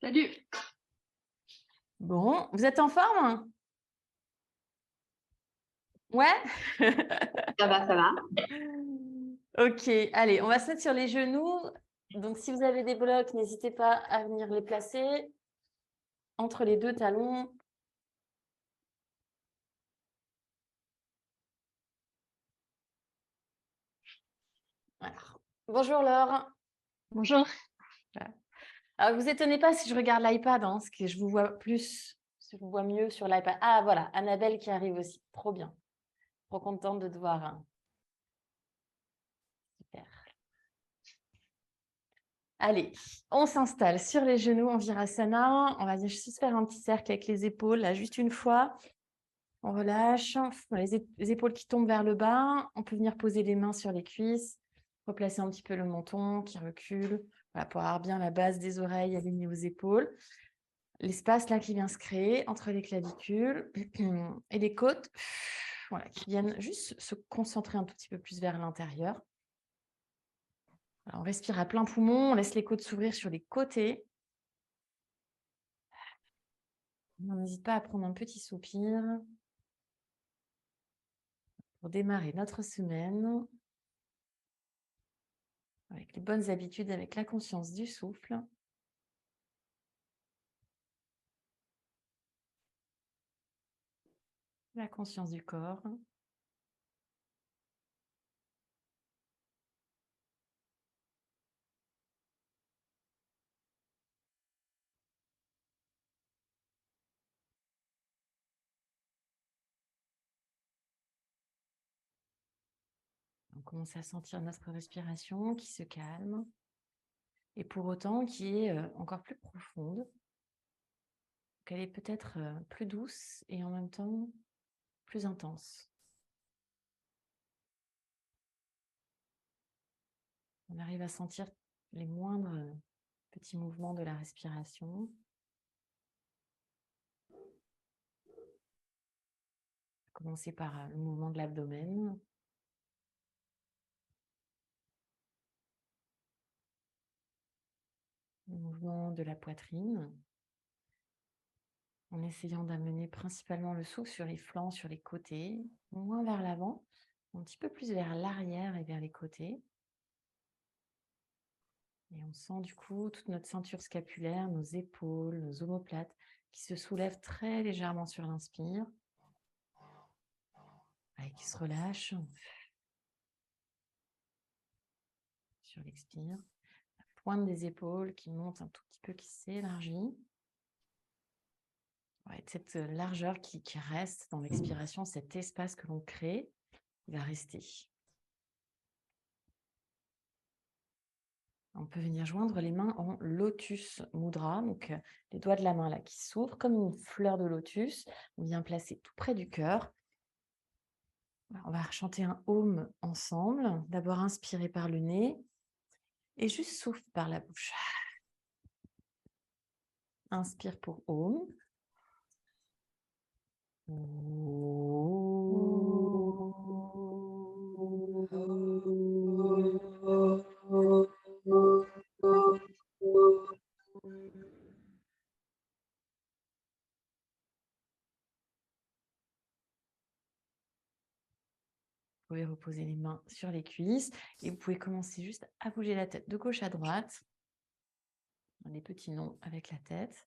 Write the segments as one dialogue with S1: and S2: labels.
S1: Salut.
S2: Bon, vous êtes en forme? Ouais?
S1: Ça va, ça va.
S2: Ok, allez, on va se mettre sur les genoux. Donc, si vous avez des blocs, n'hésitez pas à venir les placer entre les deux talons. Voilà. Bonjour Laure.
S1: Bonjour.
S2: Voilà. Alors, vous étonnez pas si je regarde l'iPad, hein, parce que je vous vois plus, je vous vois mieux sur l'iPad. Ah, voilà, Annabelle qui arrive aussi. Trop bien. Trop contente de te voir, hein. Super. Allez, on s'installe sur les genoux en Virasana. On va juste faire un petit cercle avec les épaules, là, juste une fois. On relâche. Les épaules qui tombent vers le bas. On peut venir poser les mains sur les cuisses. Replacer un petit peu le menton qui recule. Voilà, pour avoir bien la base des oreilles alignée aux épaules. L'espace là qui vient se créer entre les clavicules et les côtes. Voilà, qui viennent juste se concentrer un tout petit peu plus vers l'intérieur. On respire à plein poumon, on laisse les côtes s'ouvrir sur les côtés. On n'hésite pas à prendre un petit soupir pour démarrer notre semaine avec les bonnes habitudes, avec la conscience du souffle. La conscience du corps. On commence à sentir notre respiration qui se calme et pour autant qui est encore plus profonde. Qu'elle est peut-être plus douce et en même temps plus intense. On arrive à sentir les moindres petits mouvements de la respiration. On va commencer par le mouvement de l'abdomen. Le mouvement de la poitrine. En essayant d'amener principalement le souffle sur les flancs, sur les côtés, moins vers l'avant, un petit peu plus vers l'arrière et vers les côtés. Et on sent du coup toute notre ceinture scapulaire, nos épaules, nos omoplates qui se soulèvent très légèrement sur l'inspire et qui se relâchent sur l'expire. La pointe des épaules qui monte un tout petit peu, qui s'élargit. Ouais, cette largeur qui reste dans l'expiration, cet espace que l'on crée, il va rester. On peut venir joindre les mains en lotus mudra, donc les doigts de la main là qui s'ouvrent comme une fleur de lotus. On vient placer tout près du cœur. On va chanter un Om ensemble. D'abord inspirer par le nez et juste souffle par la bouche. Inspire pour Om. Vous pouvez reposer les mains sur les cuisses et vous pouvez commencer juste à bouger la tête de gauche à droite. Les petits noms avec la tête.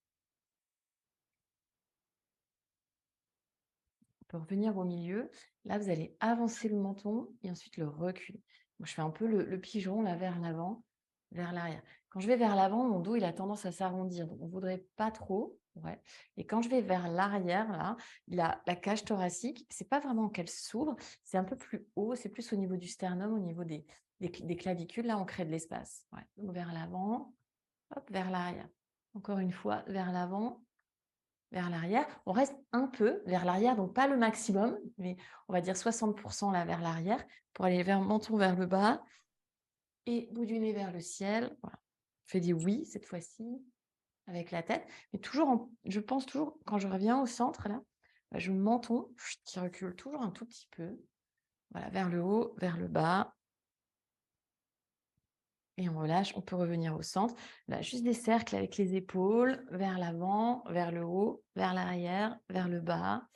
S2: On peut revenir au milieu. Là, vous allez avancer le menton et ensuite le reculer. Moi, je fais un peu le pigeon là vers l'avant, vers l'arrière. Quand je vais vers l'avant, mon dos il a tendance à s'arrondir. Donc, on ne voudrait pas trop. Ouais. Et quand je vais vers l'arrière, là, la cage thoracique, c'est pas vraiment qu'elle s'ouvre, c'est un peu plus haut, c'est plus au niveau du sternum, au niveau des clavicules. Là, on crée de l'espace. Ouais. Donc, vers l'avant, hop, vers l'arrière. Encore une fois, vers l'avant, vers l'arrière. On reste un peu vers l'arrière, donc pas le maximum, mais on va dire 60% là vers l'arrière pour aller vers menton vers le bas et bout du nez vers le ciel. Voilà. Je fais des oui cette fois-ci avec la tête, mais toujours, je pense toujours quand je reviens au centre là, je menton qui recule toujours un tout petit peu, voilà, vers le haut, vers le bas. Et on relâche. On peut revenir au centre. Là, juste des cercles avec les épaules vers l'avant, vers le haut, vers l'arrière, vers le bas.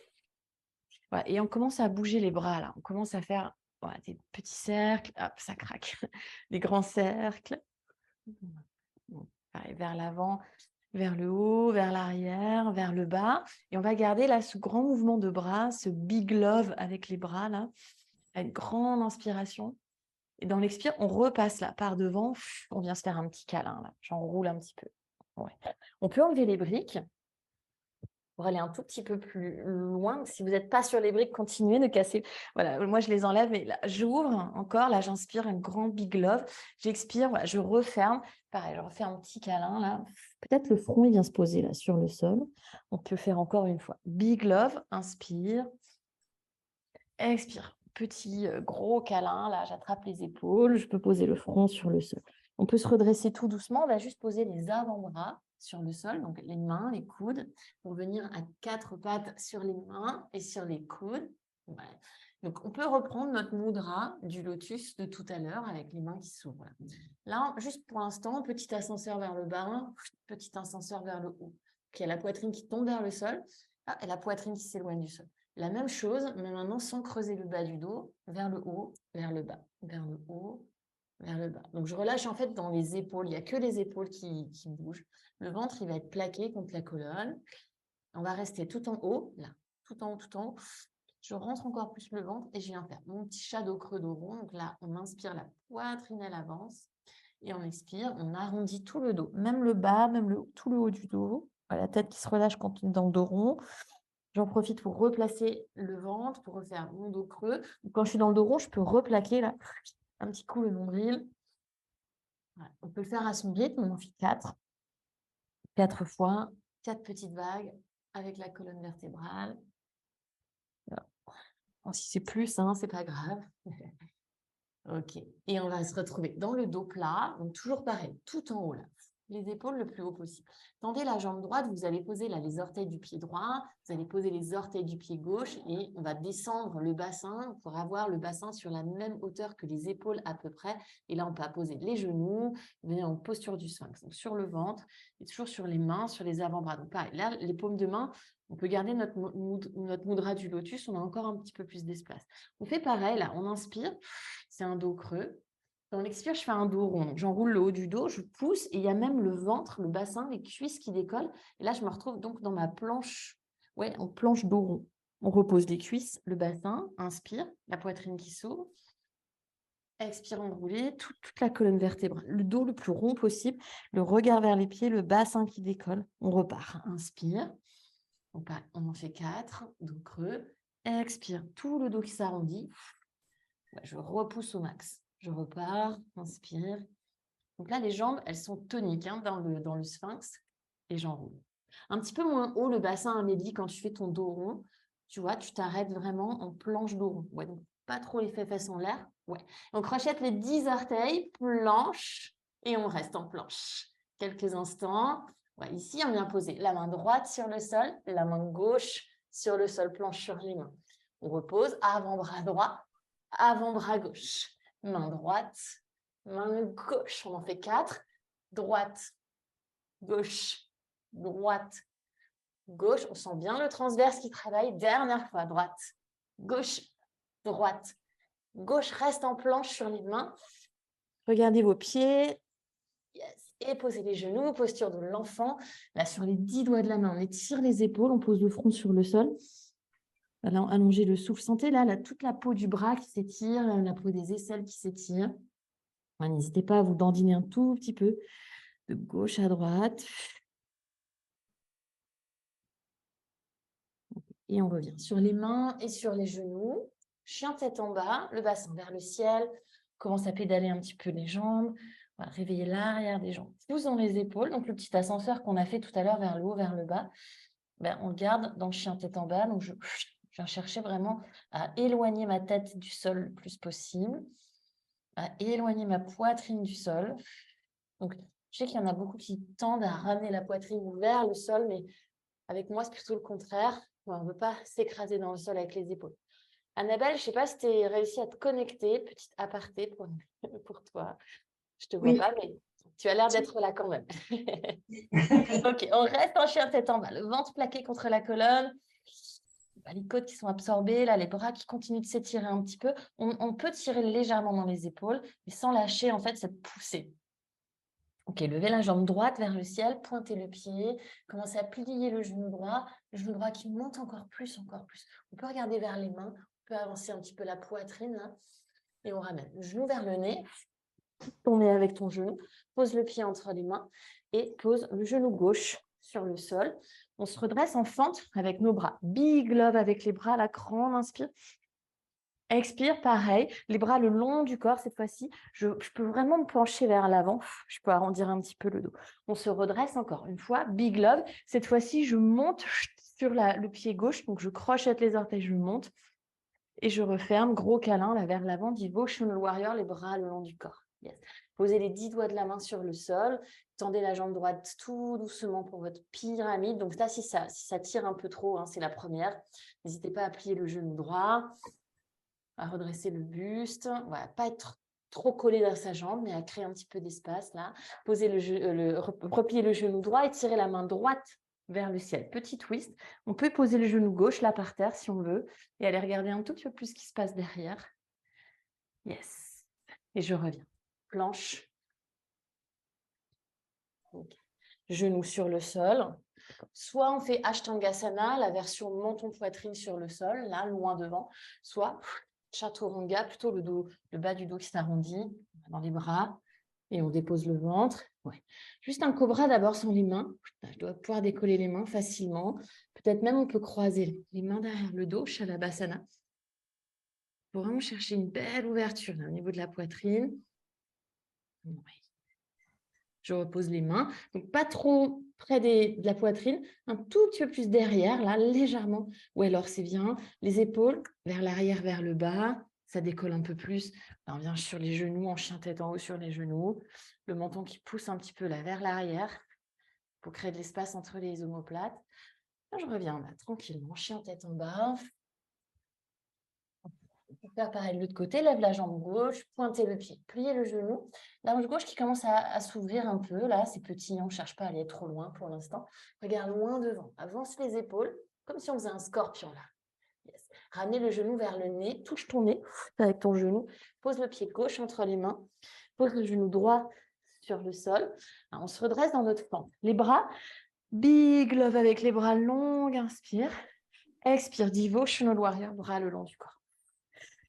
S2: Voilà. Et on commence à bouger les bras là. On commence à faire voilà, des petits cercles. Hop, ça craque. Des grands cercles. Bon, pareil, vers l'avant, vers le haut, vers l'arrière, vers le bas. Et on va garder là ce grand mouvement de bras, ce big love avec les bras là, avec grande inspiration. Et dans l'expire, on repasse là par devant. On vient se faire un petit câlin là. J'enroule un petit peu. Ouais. On peut enlever les briques pour aller un tout petit peu plus loin. Si vous n'êtes pas sur les briques, continuez de casser. Voilà, moi je les enlève, mais là, j'ouvre encore. Là, j'inspire un grand big love. J'expire, voilà, je referme. Pareil, je refais un petit câlin là. Peut-être le front, il vient se poser là sur le sol. On peut faire encore une fois. Big love, inspire. Expire. Petit, gros câlin. Là, j'attrape les épaules. Je peux poser le front sur le sol. On peut se redresser tout doucement. On va juste poser les avant-bras sur le sol, donc les mains, les coudes, pour venir à 4 pattes sur les mains et sur les coudes. Ouais. Donc, on peut reprendre notre mudra du lotus de tout à l'heure avec les mains qui s'ouvrent. Là, juste pour l'instant, petit ascenseur vers le bas, petit ascenseur vers le haut. Puis il y a la poitrine qui tombe vers le sol et la poitrine qui s'éloigne du sol. La même chose, mais maintenant sans creuser le bas du dos, vers le haut, vers le bas, vers le haut, vers le bas. Donc, je relâche en fait dans les épaules. Il n'y a que les épaules qui bougent. Le ventre, il va être plaqué contre la colonne. On va rester tout en haut, là, tout en haut, tout en haut. Je rentre encore plus le ventre et je viens faire mon petit shadow creux dos rond. Donc là, on inspire, la poitrine, elle avance. Et on expire, on arrondit tout le dos, même le bas, même tout le haut du dos. Voilà, la tête qui se relâche quand on est dans le dos rond. J'en profite pour replacer le ventre, pour refaire mon dos creux. Quand je suis dans le dos rond, je peux replaquer là, un petit coup le nombril. Voilà. On peut le faire à son rythme, on en fait 4. 4 fois, 4 petites vagues avec la colonne vertébrale. Voilà. Bon, si c'est plus, hein, c'est pas grave. Ok. Et on va se retrouver dans le dos plat, donc toujours pareil, tout en haut là. Les épaules le plus haut possible. Tendez la jambe droite, vous allez poser là les orteils du pied droit, vous allez poser les orteils du pied gauche et on va descendre le bassin pour avoir le bassin sur la même hauteur que les épaules à peu près. Et là, on peut poser les genoux, venir en posture du sphinx, donc sur le ventre et toujours sur les mains, sur les avant-bras. Donc pareil, là, les paumes de main, on peut garder notre mudra du lotus, on a encore un petit peu plus d'espace. On fait pareil, là, on inspire, c'est un dos creux. Dans l'expire, je fais un dos rond. J'enroule le haut du dos, je pousse et il y a même le ventre, le bassin, les cuisses qui décollent. Et là, je me retrouve donc dans ma planche, ouais, en planche dos rond. On repose les cuisses, le bassin, inspire, la poitrine qui s'ouvre. Expire, enroulé, toute la colonne vertébrale. Le dos le plus rond possible, le regard vers les pieds, le bassin qui décolle. On repart. Inspire. On en fait 4, dos creux. Expire, tout le dos qui s'arrondit. Je repousse au max. Je repars, inspire. Donc là, les jambes, elles sont toniques hein, dans le sphinx et j'enroule. Un petit peu moins haut, le bassin Amélie, quand tu fais ton dos rond, tu vois, tu t'arrêtes vraiment en planche dos rond. Ouais, donc pas trop les fesses en l'air. Ouais. On crochette les 10 orteils, planche, et on reste en planche. Quelques instants. Ouais, ici, on vient poser la main droite sur le sol, la main gauche sur le sol, planche sur les mains. On repose, avant-bras droit, avant-bras gauche. Main droite, main gauche. On en fait 4. Droite, gauche, droite, gauche. On sent bien le transverse qui travaille. Dernière fois, droite, gauche, droite, gauche. Reste en planche sur les mains. Regardez vos pieds. Yes. Et posez les genoux, posture de l'enfant. Là, sur les 10 doigts de la main, on étire les épaules, on pose le front sur le sol. Là, allongez le souffle. Sentez là, toute la peau du bras qui s'étire, la peau des aisselles qui s'étire. N'hésitez pas à vous dandiner un tout petit peu de gauche à droite. Et on revient sur les mains et sur les genoux. Chien tête en bas, le bassin vers le ciel. Commence à pédaler un petit peu les jambes. On va réveiller l'arrière des jambes. Poussons les épaules. Donc, le petit ascenseur qu'on a fait tout à l'heure vers le haut, vers le bas, on le garde dans le chien tête en bas. Donc, je viens chercher vraiment à éloigner ma tête du sol le plus possible, à éloigner ma poitrine du sol. Donc, je sais qu'il y en a beaucoup qui tendent à ramener la poitrine vers le sol, mais avec moi, c'est plutôt le contraire. On ne veut pas s'écraser dans le sol avec les épaules. Annabelle, je ne sais pas si tu as réussi à te connecter, petite aparté pour toi. Je ne te vois
S1: Oui.
S2: pas, mais tu as l'air d'être là quand même. Ok, on reste en chien tête en bas. Le ventre plaqué contre la colonne. Les côtes qui sont absorbées, là, les bras qui continuent de s'étirer un petit peu. On peut tirer légèrement dans les épaules, mais sans lâcher en fait cette poussée. Ok, levez la jambe droite vers le ciel, pointez le pied, commencez à plier le genou droit qui monte encore plus, encore plus. On peut regarder vers les mains, on peut avancer un petit peu la poitrine, là, et on ramène le genou vers le nez, ton nez avec ton genou, pose le pied entre les mains et pose le genou gauche sur le sol. On se redresse en fente avec nos bras. Big love avec les bras, la grande inspire. Expire, pareil, les bras le long du corps cette fois-ci. Je peux vraiment me pencher vers l'avant. Je peux arrondir un petit peu le dos. On se redresse encore une fois. Big love. Cette fois-ci, je monte sur le pied gauche. Donc, je crochette les orteils, je monte. Et je referme. Gros câlin là, vers l'avant. Devotional Warrior, les bras le long du corps. Yes. Posez les 10 doigts de la main sur le sol. Tendez la jambe droite tout doucement pour votre pyramide. Donc là, si ça tire un peu trop, hein, c'est la première. N'hésitez pas à plier le genou droit, à redresser le buste, voilà, pas être trop collé dans sa jambe, mais à créer un petit peu d'espace là. Posez replier le genou droit et tirer la main droite vers le ciel. Petit twist. On peut poser le genou gauche là par terre si on veut et aller regarder un tout petit peu plus ce qui se passe derrière. Yes. Et je reviens. Planche. Okay. Genou sur le sol. Soit on fait Ashtangasana, la version menton-poitrine sur le sol, là, loin devant. Soit Chaturanga, plutôt le bas du dos qui s'arrondit dans les bras. Et on dépose le ventre. Ouais. Juste un cobra d'abord sans les mains. Je dois pouvoir décoller les mains facilement. Peut-être même on peut croiser les mains derrière le dos, Shalabhasana. Pour vraiment chercher une belle ouverture là, au niveau de la poitrine. Ouais. Je repose les mains, donc pas trop près de la poitrine, un tout petit peu plus derrière, là, légèrement. Ou alors c'est bien, les épaules vers l'arrière, vers le bas, ça décolle un peu plus. Là, on vient sur les genoux, en chien tête en haut sur les genoux. Le menton qui pousse un petit peu là vers l'arrière pour créer de l'espace entre les omoplates. Là, je reviens là, tranquillement, chien tête en bas. On peut faire pareil de l'autre côté, lève la jambe gauche, pointez le pied, pliez le genou. La hanche gauche qui commence à s'ouvrir un peu, là, c'est petit, on ne cherche pas à aller trop loin pour l'instant. Regarde loin devant, avance les épaules, comme si on faisait un scorpion là. Yes. Ramenez le genou vers le nez, touche ton nez avec ton genou, pose le pied gauche entre les mains, pose le genou droit sur le sol. Alors, on se redresse dans notre fente. Les bras, big love avec les bras longs, inspire. Expire, devotional warrior, bras le long du corps.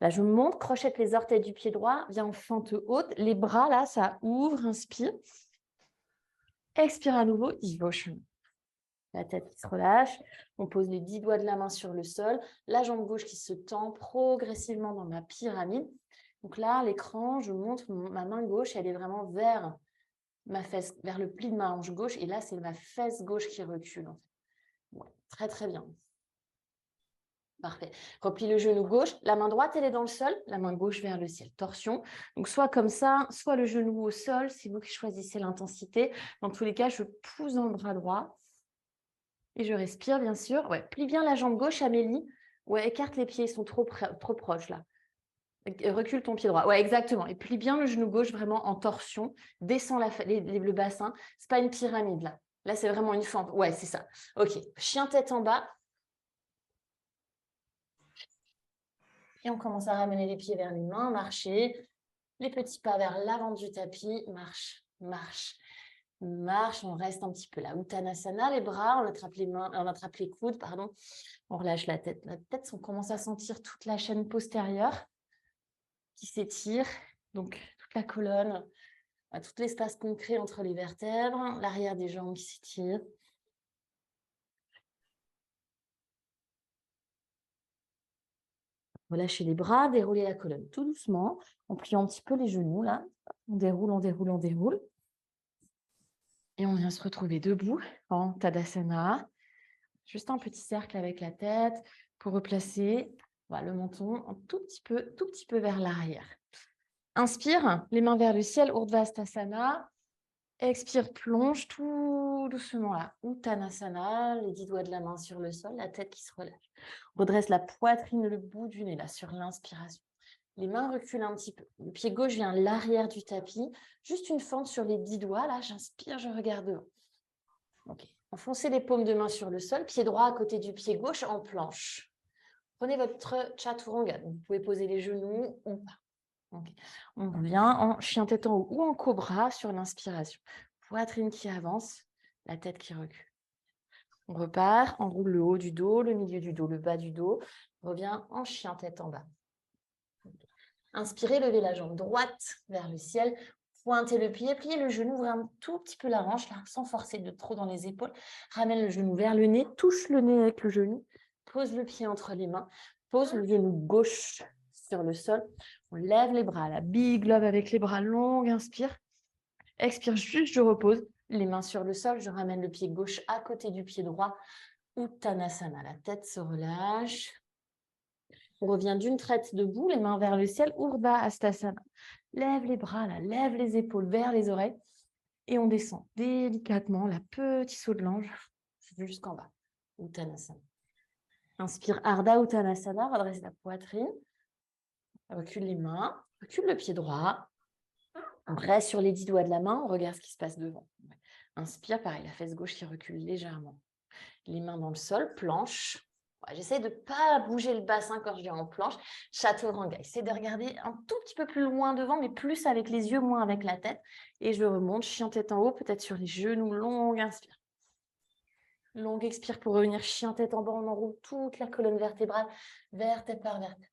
S2: Là, je monte, crochette les orteils du pied droit, viens en fente haute. Les bras, là, ça ouvre, inspire. Expire à nouveau, devotion. La tête qui se relâche. On pose les 10 doigts de la main sur le sol. La jambe gauche qui se tend progressivement dans ma pyramide. Donc là, l'écran, je montre ma main gauche, elle est vraiment vers ma fesse, vers le pli de ma hanche gauche. Et là, c'est ma fesse gauche qui recule. En fait. Ouais, très, très bien. Parfait. Replie le genou gauche. La main droite, elle est dans le sol. La main gauche vers le ciel. Torsion. Donc, soit comme ça, soit le genou au sol. C'est vous qui choisissez l'intensité. Dans tous les cas, je pousse dans le bras droit. Et je respire, bien sûr. Ouais. Plie bien la jambe gauche, Amélie. Ouais, écarte les pieds. Ils sont trop proches, là. Recule ton pied droit. Ouais, exactement. Et plie bien le genou gauche vraiment en torsion. Descends le bassin. C'est pas une pyramide, là. Là, c'est vraiment une fente. Ouais, c'est ça. OK. Chien tête en bas. Et on commence à ramener les pieds vers les mains, marcher. Les petits pas vers l'avant du tapis. Marche, marche, marche. On reste un petit peu là. Uttanasana, les bras, on attrape les mains, on attrape les coudes, pardon. On relâche la tête. La tête, on commence à sentir toute la chaîne postérieure qui s'étire. Donc, toute la colonne, tout l'espace concret entre les vertèbres, l'arrière des jambes qui s'étire. Relâchez les bras, déroulez la colonne tout doucement, en pliant un petit peu les genoux là. On déroule, on déroule, on déroule. Et on vient se retrouver debout en Tadasana. Juste un petit cercle avec la tête pour replacer le menton un tout petit peu vers l'arrière. Inspire, les mains vers le ciel, Urdhvastasana. Expire, plonge tout doucement là. Uttanasana, les 10 doigts de la main sur le sol, la tête qui se relâche. Redresse la poitrine, le bout du nez là sur l'inspiration. Les mains reculent un petit peu. Le pied gauche vient à l'arrière du tapis. Juste une fente sur les 10 doigts. Là, j'inspire, je regarde devant. Ok. Enfoncez les paumes de main sur le sol. Pied droit à côté du pied gauche en planche. Prenez votre chaturanga. Vous pouvez poser les genoux ou pas. Okay. On revient en chien tête en haut ou en cobra sur l'inspiration. Poitrine qui avance, la tête qui recule. On repart, on roule le haut du dos, le milieu du dos, le bas du dos. On revient en chien tête en bas. Inspirez, levez la jambe droite vers le ciel. Pointez le pied, pliez le genou, ouvrez un tout petit peu la hanche, là, sans forcer de trop dans les épaules. Ramène le genou vers le nez, touche le nez avec le genou. Pose le pied entre les mains. Pose le genou gauche sur le sol. On lève les bras, la big love avec les bras longs. Inspire. Expire, juste je repose. Les mains sur le sol. Je ramène le pied gauche à côté du pied droit. Uttanasana. La tête se relâche. On revient d'une traite debout, les mains vers le ciel. Urdhva Hastasana. Lève les bras, là, lève les épaules vers les oreilles. Et on descend délicatement, la petit saut de l'ange jusqu'en bas. Uttanasana. Inspire Ardha Uttanasana, redresse la poitrine. Recule les mains, recule le pied droit. On reste sur les 10 doigts de la main, on regarde ce qui se passe devant. Inspire, pareil, la fesse gauche qui recule légèrement. Les mains dans le sol, planche. J'essaie de ne pas bouger le bassin quand je viens en planche. Chaturanga, essaie de regarder un tout petit peu plus loin devant, mais plus avec les yeux, moins avec la tête. Et je remonte, chien tête en haut, peut-être sur les genoux, longue inspire. Longue expire pour revenir, chien tête en bas, on enroule toute la colonne vertébrale, vertèbre par vertèbre.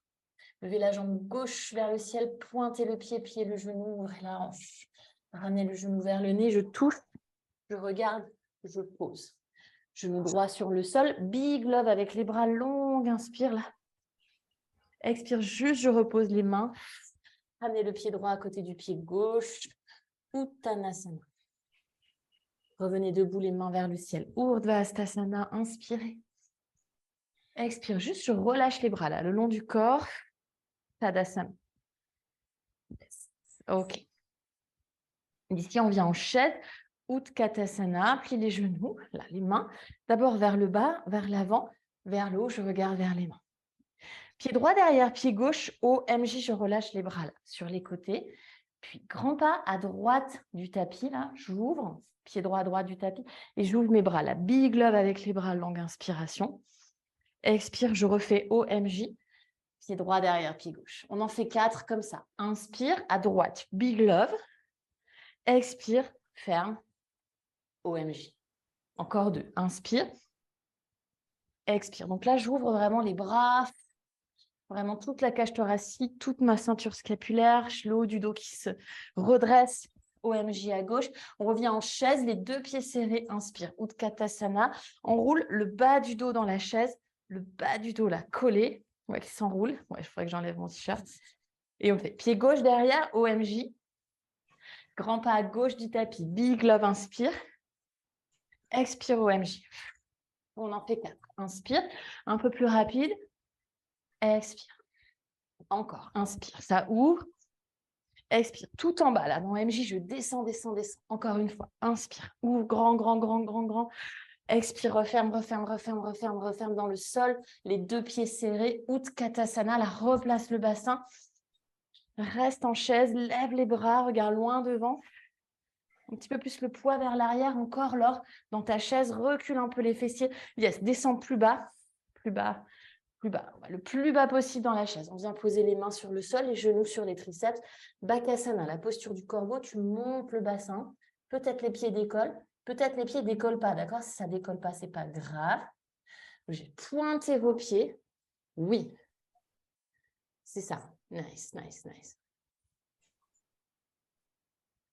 S2: Levez la jambe gauche vers le ciel, pointez le pied, pliez le genou, ouvrez la hanche. Ramenez le genou vers le nez, je touche, je regarde, je pose. Genou droit sur le sol, big love avec les bras longs, inspire là. Expire juste, je repose les mains. Ramenez le pied droit à côté du pied gauche. Uttanasana. Revenez debout, les mains vers le ciel. Urdhva Hastasana, inspirez. Expire juste, je relâche les bras là, le long du corps. Tadasana. Ok. D'ici, on vient en chaise. Utkatasana, plie les genoux, là, les mains. D'abord vers le bas, vers l'avant, vers le haut, je regarde vers les mains. Pied droit derrière, pied gauche, OMJ, je relâche les bras là, sur les côtés. Puis grand pas à droite du tapis, là, j'ouvre, pied droit à droite du tapis, et j'ouvre mes bras là. Big love avec les bras, longue inspiration. Expire, je refais OMJ, pied droit derrière, pied gauche. On en fait 4 comme ça. Inspire, à droite, big love. Expire, ferme, OMJ. Encore 2. Inspire, expire. Donc là, j'ouvre vraiment les bras, vraiment toute la cage thoracique, toute ma ceinture scapulaire, le haut du dos qui se redresse, OMJ à gauche. On revient en chaise, les 2 pieds serrés, inspire, Utkatasana. On roule le bas du dos dans la chaise, le bas du dos là, collé, qui s'enroule. Il faudrait que j'enlève mon t-shirt. Et on fait pied gauche derrière, OMJ. Grand pas à gauche du tapis, big love, inspire. Expire, OMJ. On en fait 4. Inspire, un peu plus rapide. Expire. Encore, inspire, ça ouvre. Expire, tout en bas, là, dans MJ, je descends, descends, descends. Encore une fois, inspire, ouvre, grand, grand, grand, grand, grand. Expire, referme, referme, referme, referme, referme dans le sol. Les 2 pieds serrés, Utkatasana, là, replace le bassin. Reste en chaise, lève les bras, regarde loin devant. Un petit peu plus le poids vers l'arrière, encore, Laure, dans ta chaise, recule un peu les fessiers. Yes, descends plus bas, plus bas, plus bas. Le plus bas possible dans la chaise. On vient poser les mains sur le sol, les genoux sur les triceps. Bakasana, la posture du corbeau, tu montes le bassin. Peut-être les pieds décollent, peut-être les pieds ne décollent pas, d'accord? Si ça ne décolle pas, ce n'est pas grave. J'ai pointé vos pieds. Oui. C'est ça. Nice, nice, nice.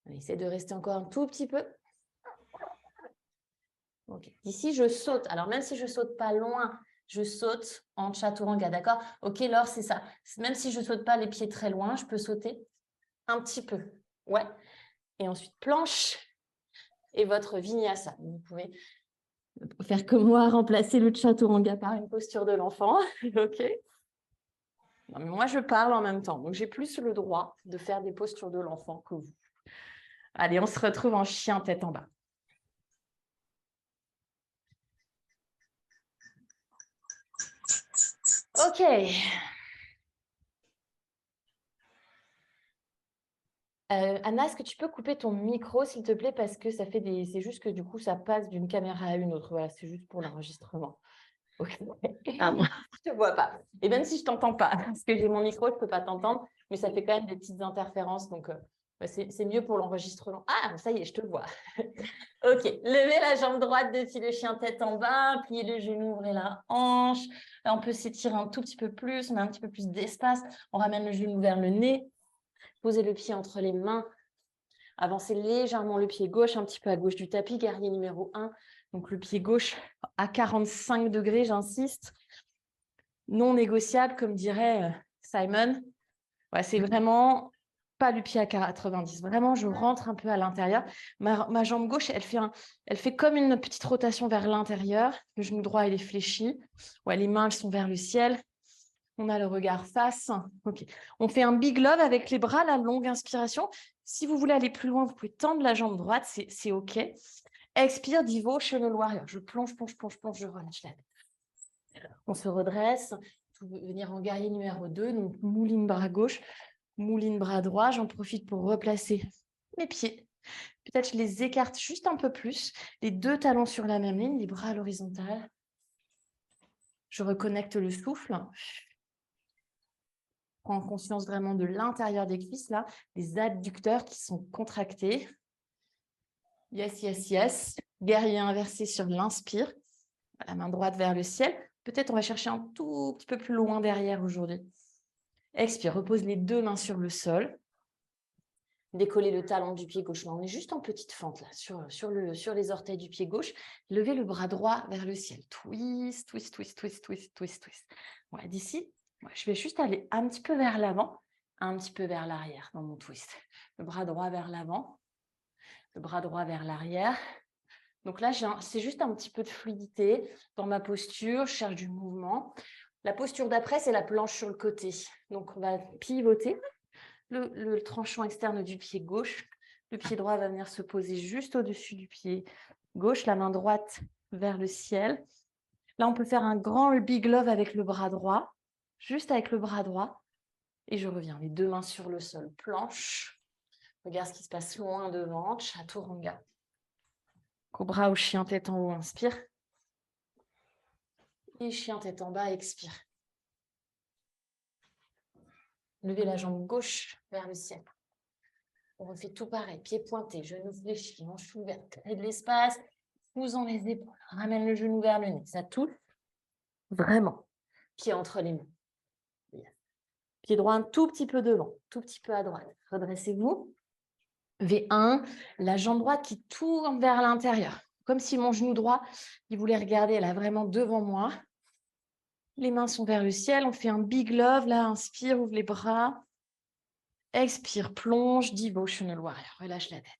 S2: On essaie de rester encore un tout petit peu. Ok. Ici, je saute. Alors, même si je ne saute pas loin, je saute en chaturanga, d'accord? Ok, Laure, c'est ça. Même si je ne saute pas les pieds très loin, je peux sauter un petit peu. Ouais. Et ensuite, planche et votre vinyasa. Vous pouvez faire comme moi, remplacer le chaturanga par une posture de l'enfant. Ok. Non, mais moi, je parle en même temps. Donc, j'ai plus le droit de faire des postures de l'enfant que vous. Allez, on se retrouve en chien tête en bas. Ok. Anna, est-ce que tu peux couper ton micro, s'il te plaît, parce que ça fait des... C'est juste que du coup, ça passe d'une caméra à une autre. Voilà, c'est juste pour l'enregistrement. Ok.
S1: Pardon.
S2: Je te vois pas. Et même si je t'entends pas, parce que j'ai mon micro, je peux pas t'entendre, mais ça fait quand même des petites interférences. Donc, c'est mieux pour l'enregistrement. Ah, ça y est, je te vois. Ok, levez la jambe droite depuis le chien tête en bas, pliez le genou, ouvrez la hanche. Là, on peut s'étirer un tout petit peu plus, on a un petit peu plus d'espace. On ramène le genou vers le nez. Posez le pied entre les mains. Avancez légèrement le pied gauche, un petit peu à gauche du tapis, guerrier numéro 1. Donc le pied gauche à 45 degrés, j'insiste. Non négociable, comme dirait Simon. Ouais, c'est vraiment pas du pied à 90. Vraiment, je rentre un peu à l'intérieur. Ma jambe gauche, elle fait comme une petite rotation vers l'intérieur. Le genou droit, il est fléchi. Ouais, les mains, elles sont vers le ciel. On a le regard face. Ok. On fait un big love avec les bras, la longue inspiration. Si vous voulez aller plus loin, vous pouvez tendre la jambe droite, c'est OK. Expire, devotional warrior. Je plonge, plonge, plonge, plonge, je relâche la tête. On se redresse. Venir en guerrier numéro 2. Donc, mouline bras gauche, mouline bras droit. J'en profite pour replacer mes pieds. Peut-être je les écarte juste un peu plus. Les deux talons sur la même ligne, les bras à l'horizontale. Je reconnecte le souffle. Prends conscience vraiment de l'intérieur des cuisses, là, les adducteurs qui sont contractés. Yes, yes, yes. Guerrier inversé sur l'inspire. La main droite vers le ciel. Peut-être on va chercher un tout petit peu plus loin derrière aujourd'hui. Expire, repose les deux mains sur le sol. Décoller le talon du pied gauche. On est juste en petite fente là, sur les orteils du pied gauche. Levez le bras droit vers le ciel. Twist, twist, twist, twist, twist, twist, twist. Ouais, d'ici, je vais juste aller un petit peu vers l'avant, un petit peu vers l'arrière dans mon twist. Le bras droit vers l'avant, le bras droit vers l'arrière. Donc là, c'est juste un petit peu de fluidité dans ma posture. Je cherche du mouvement. La posture d'après, c'est la planche sur le côté. Donc, on va pivoter le tranchant externe du pied gauche. Le pied droit va venir se poser juste au-dessus du pied gauche, la main droite vers le ciel. Là, on peut faire un grand big love avec le bras droit, juste avec le bras droit. Et je reviens, les deux mains sur le sol, planche. Regarde ce qui se passe loin devant, chaturanga. Cobra ou chien tête en haut, inspire. Et chien tête en bas, expire. Levez la jambe gauche vers le ciel. On refait tout pareil, pied pointé, genou fléchi, hanche ouverte, créez de l'espace, poussant les épaules, ramène le genou vers le nez. Ça touche vraiment. Pied entre les mains. Pied droit un tout petit peu devant, tout petit peu à droite. Redressez-vous. V1, la jambe droite qui tourne vers l'intérieur. Comme si mon genou droit, il voulait regarder là vraiment devant moi. Les mains sont vers le ciel. On fait un big love. Là, inspire, ouvre les bras. Expire, plonge, devotional warrior. Relâche la tête.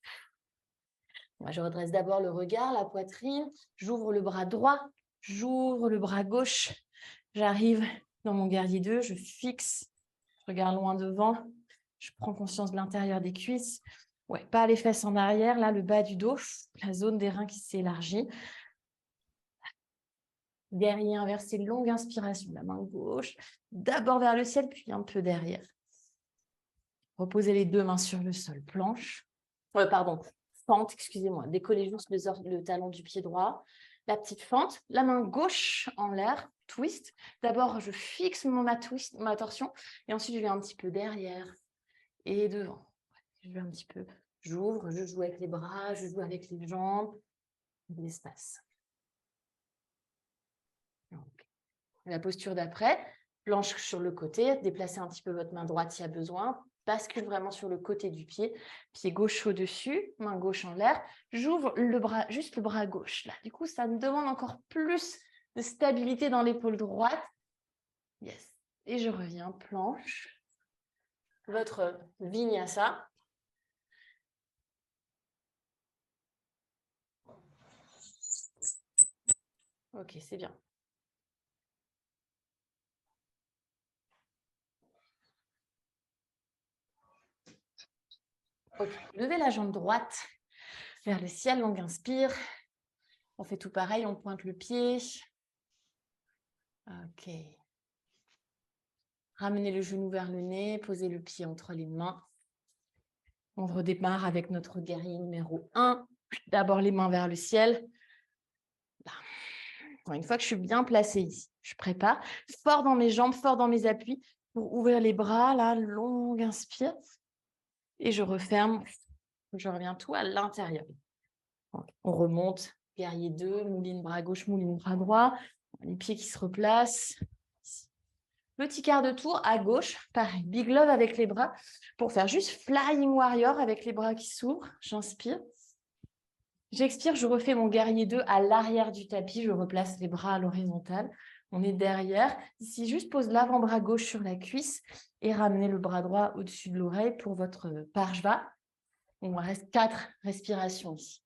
S2: Moi, je redresse d'abord le regard, la poitrine. J'ouvre le bras droit. J'ouvre le bras gauche. J'arrive dans mon guerrier 2. Je fixe. Je regarde loin devant. Je prends conscience de l'intérieur des cuisses. Ouais, pas les fesses en arrière. Là, le bas du dos. La zone des reins qui s'élargit. Guerrier inversé, longue inspiration. La main gauche. D'abord vers le ciel, puis un peu derrière. Reposez les deux mains sur le sol. Planche. Pardon. Fente, excusez-moi. Décollez juste le talon du pied droit. La petite fente. La main gauche en l'air. Twist. D'abord, je fixe ma torsion. Et ensuite, je vais un petit peu derrière et devant. Je vais un petit peu. J'ouvre, je joue avec les bras, je joue avec les jambes. L'espace. La posture d'après. Planche sur le côté. Déplacez un petit peu votre main droite s'il y a besoin. Bascule vraiment sur le côté du pied. Pied gauche au-dessus, main gauche en l'air. J'ouvre le bras, juste le bras gauche. Là, du coup, ça me demande encore plus de stabilité dans l'épaule droite. Yes. Et je reviens, planche. Votre vinyasa. Ok, c'est bien. Ok, levez la jambe droite vers le ciel, longue inspire. On fait tout pareil, on pointe le pied. Ok. Ramenez le genou vers le nez, posez le pied entre les mains. On redémarre avec notre guerrier numéro 1. D'abord les mains vers le ciel. Là. Une fois que je suis bien placée ici, je prépare. Fort dans mes jambes, fort dans mes appuis pour ouvrir les bras. Là, longue inspire. Et je referme. Je reviens tout à l'intérieur. On remonte. Guerrier 2, mouline bras gauche, mouline bras droit. Les pieds qui se replacent. Petit quart de tour à gauche, pareil, big love avec les bras pour faire juste flying warrior avec les bras qui s'ouvrent. J'inspire. J'expire, je refais mon guerrier 2 à l'arrière du tapis. Je replace les bras à l'horizontale. On est derrière. Ici, juste pose l'avant-bras gauche sur la cuisse et ramenez le bras droit au-dessus de l'oreille pour votre parshva. Il reste 4 respirations ici.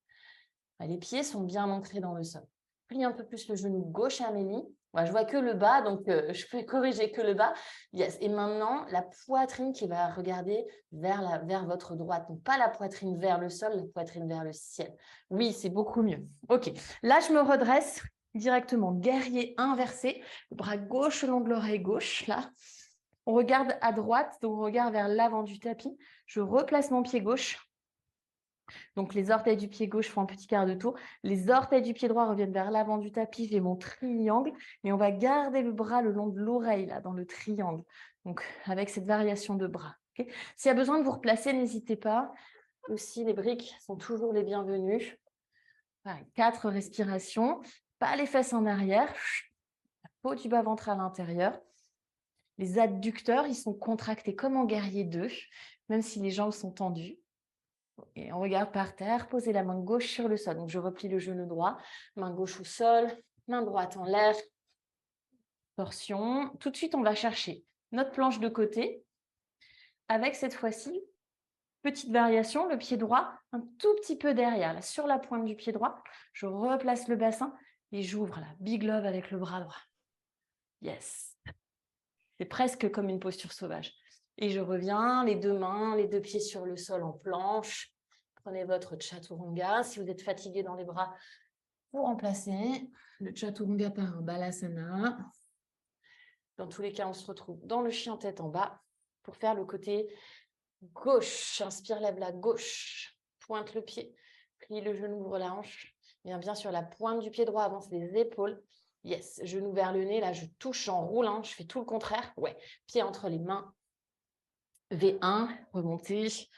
S2: Les pieds sont bien ancrés dans le sol. Plie un peu plus le genou gauche, Amélie. Ouais, je vois que le bas, donc je peux corriger que le bas. Yes. Et maintenant, la poitrine qui va regarder vers votre droite. Donc, pas la poitrine vers le sol, la poitrine vers le ciel. Oui, c'est beaucoup mieux. OK. Là, je me redresse directement. Guerrier inversé. Le bras gauche le long de l'oreille gauche. Là. On regarde à droite, donc on regarde vers l'avant du tapis. Je replace mon pied gauche. Donc, les orteils du pied gauche font un petit quart de tour. Les orteils du pied droit reviennent vers l'avant du tapis. J'ai mon triangle. Mais on va garder le bras le long de l'oreille, là, dans le triangle. Donc, avec cette variation de bras. Okay. S'il y a besoin de vous replacer, n'hésitez pas. Aussi, les briques sont toujours les bienvenues. Pareil, 4 respirations. Pas les fesses en arrière. La peau du bas-ventre à l'intérieur. Les adducteurs, ils sont contractés comme en guerrier 2, même si les jambes sont tendues. Et on regarde par terre, posez la main gauche sur le sol. Donc, je replie le genou droit, main gauche au sol, main droite en l'air, torsion. Tout de suite, on va chercher notre planche de côté avec cette fois-ci, petite variation, le pied droit un tout petit peu derrière, là, sur la pointe du pied droit. Je replace le bassin et j'ouvre la big love avec le bras droit. Yes. C'est presque comme une posture sauvage. Et je reviens, les deux mains, les deux pieds sur le sol en planche. Prenez votre chaturanga. Si vous êtes fatigué dans les bras, vous remplacez le chaturanga par un balasana. Dans tous les cas, on se retrouve dans le chien tête en bas pour faire le côté gauche. Inspire, lève la gauche. Pointe le pied. Plie le genou, ouvre la hanche. Viens bien sur la pointe du pied droit, avance les épaules. Yes, genou vers le nez. Là, je touche, j'enroule. Je fais tout le contraire. Ouais, pied entre les mains. V1, remonter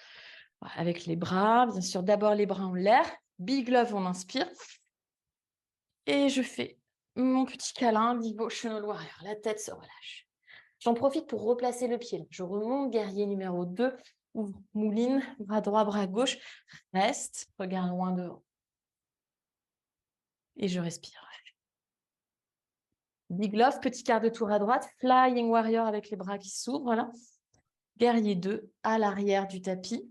S2: avec les bras. Bien sûr, d'abord les bras en l'air. Big love, on inspire. Et je fais mon petit câlin, devotional warrior. La tête se relâche. J'en profite pour replacer le pied. Je remonte, guerrier numéro 2. Ouvre, mouline, bras droit, bras gauche. Reste, regarde loin devant. Et je respire. Big love, petit quart de tour à droite. Flying warrior avec les bras qui s'ouvrent. Là. Guerrier 2 à l'arrière du tapis.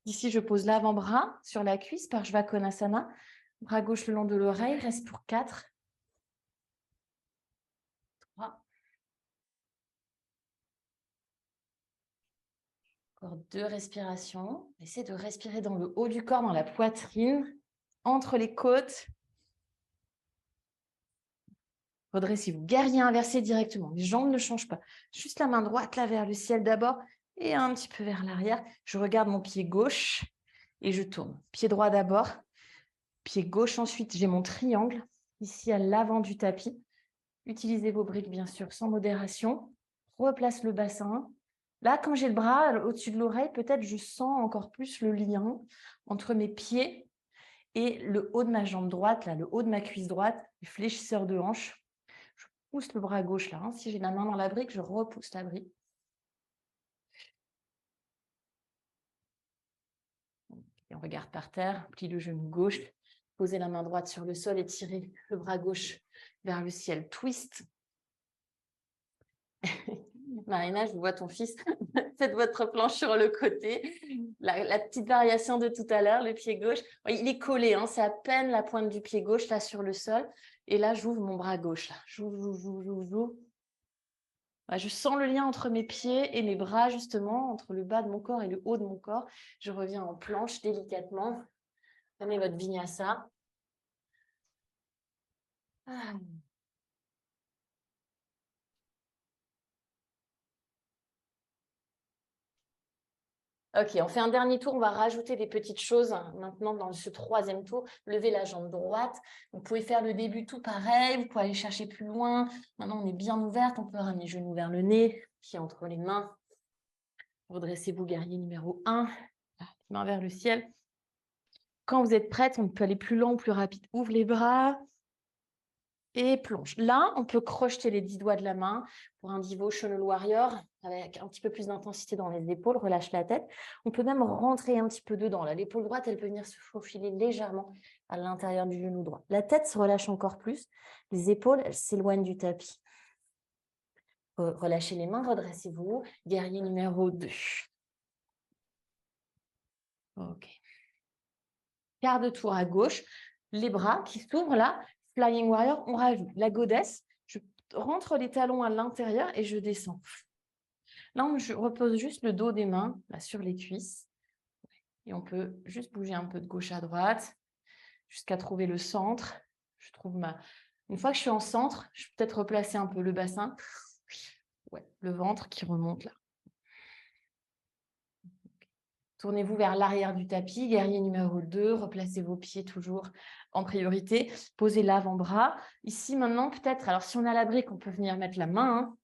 S2: Ici, je pose l'avant-bras sur la cuisse par Konasana. Bras gauche le long de l'oreille. Reste pour 4. 3. Encore 2 respirations. Essayez de respirer dans le haut du corps, dans la poitrine, entre les côtes. Redressez-vous. Guerrier inversé directement. Les jambes ne changent pas. Juste la main droite là vers le ciel d'abord et un petit peu vers l'arrière. Je regarde mon pied gauche et je tourne. Pied droit d'abord. Pied gauche ensuite. J'ai mon triangle ici à l'avant du tapis. Utilisez vos briques bien sûr sans modération. Replace le bassin. Là, quand j'ai le bras au-dessus de l'oreille, peut-être je sens encore plus le lien entre mes pieds et le haut de ma jambe droite, là, le haut de ma cuisse droite, le fléchisseur de hanche. Je pousse le bras gauche là. Si j'ai la main dans la brique, je repousse la brique. Et on regarde par terre, plie le genou gauche, posez la main droite sur le sol et tirez le bras gauche vers le ciel. Twist. Marina, je vois ton fils. Faites votre planche sur le côté. La petite variation de tout à l'heure, le pied gauche. Il est collé, c'est à peine la pointe du pied gauche là sur le sol. Et là, j'ouvre mon bras gauche. Là. J'ouvre. Je sens le lien entre mes pieds et mes bras, justement, entre le bas de mon corps et le haut de mon corps. Je reviens en planche délicatement. Prenez votre vinyasa. Ah. Ok, on fait un dernier tour. On va rajouter des petites choses maintenant dans ce troisième tour. Levez la jambe droite. Vous pouvez faire le début tout pareil. Vous pouvez aller chercher plus loin. Maintenant, on est bien ouverte. On peut ramener les genoux vers le nez, pieds entre les mains. Redressez-vous, guerrier numéro 1. Main vers le ciel. Quand vous êtes prête, on peut aller plus lent ou plus rapide. Ouvre les bras et plonge. Là, on peut crocheter les 10 doigts de la main pour un devotional warrior avec un petit peu plus d'intensité dans les épaules. Relâche la tête. On peut même rentrer un petit peu dedans. L'épaule droite, elle peut venir se faufiler légèrement à l'intérieur du genou droit. La tête se relâche encore plus. Les épaules, elles s'éloignent du tapis. Relâchez les mains, redressez-vous. Guerrier numéro 2. Ok. Quart de tour à gauche, les bras qui s'ouvrent là, Flying Warrior, on rajoute la goddess, je rentre les talons à l'intérieur et je descends. Là, je repose juste le dos des mains là, sur les cuisses et on peut juste bouger un peu de gauche à droite jusqu'à trouver le centre. Je trouve Une fois que je suis en centre, je peux peut-être replacer un peu le bassin, le ventre qui remonte là. Tournez-vous vers l'arrière du tapis, guerrier numéro 2, replacez vos pieds toujours en priorité, posez l'avant-bras. Ici, maintenant, peut-être, alors si on a la brique, on peut venir mettre la main